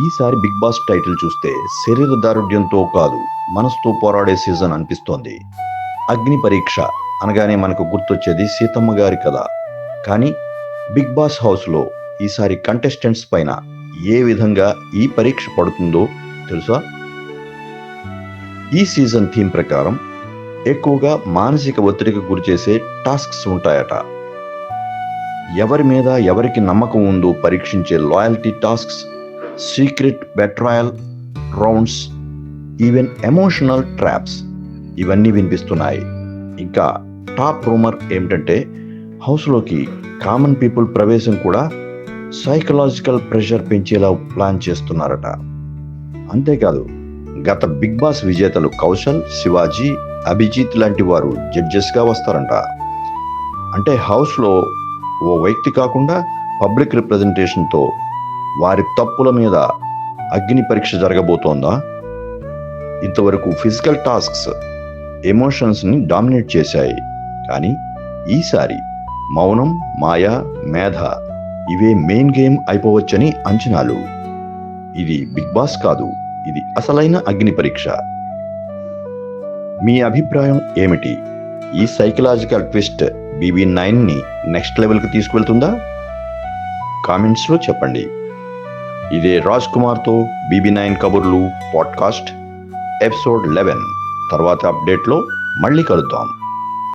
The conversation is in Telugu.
ఈసారి బిగ్ బాస్ టైటిల్ చూస్తే శరీర దారుఢ్యంతో కాదు, మనసుతో పోరాడే సీజన్ అనిపిస్తోంది. అగ్ని పరీక్ష అనగానే మనకు గుర్తొచ్చేది సీతమ్మ గారి కథ. కానీ బిగ్ బాస్ హౌస్లో ఈసారి కంటెస్టెంట్స్ పైన ఏ విధంగా ఈ పరీక్ష పడుతుందో తెలుసా? ఈ సీజన్ థీమ్ ప్రకారం ఎక్కువగా మానసిక ఒత్తిడికి గురిచేసే టాస్క్స్ ఉంటాయట. ఎవరి మీద ఎవరికి నమ్మకం ఉందో పరీక్షించే loyalty tasks, secret betrayal rounds, even emotional traps ఇవన్నీ వినిపిస్తున్నాయి. ఇంకా టాప్ రూమర్ ఏమిటంటే హౌస్లోకి కామన్ పీపుల్ ప్రవేశం కూడా సైకలాజికల్ ప్రెషర్ పెంచేలా ప్లాన్ చేస్తున్నారట. అంతేకాదు, గత బిగ్ బాస్ విజేతలు కౌశల్, శివాజీ, అభిజిత్ లాంటి వారు జడ్జెస్గా వస్తారంట. అంటే హౌస్లో ఓ వ్యక్తి కాకుండా పబ్లిక్ రిప్రజెంటేషన్తో వారి తప్పుల మీద అగ్ని పరీక్ష జరగబోతోందా? ఇంతవరకు ఫిజికల్ టాస్క్స్ ఎమోషన్స్ని డామినేట్ చేశాయి. కానీ ఈసారి మౌనం, మాయ, మేధ ఇవే మెయిన్ గేమ్ అయిపోవచ్చని అంచనాలు. ఇది బిగ్ బాస్ కాదు, ఇది అసలైన అగ్ని పరీక్ష. మీ అభిప్రాయం ఏమిటి? ఈ సైకలాజికల్ ట్విస్ట్ BB9ని నెక్స్ట్ లెవెల్కి తీసుకువెళ్తుందా? కామెంట్స్లో చెప్పండి. ఇదే రాజ్ కుమార్తో BB9 కబుర్లు పాడ్కాస్ట్ ఎపిసోడ్ 11 తర్వాత అప్డేట్లో మళ్ళీ కలుద్దాం.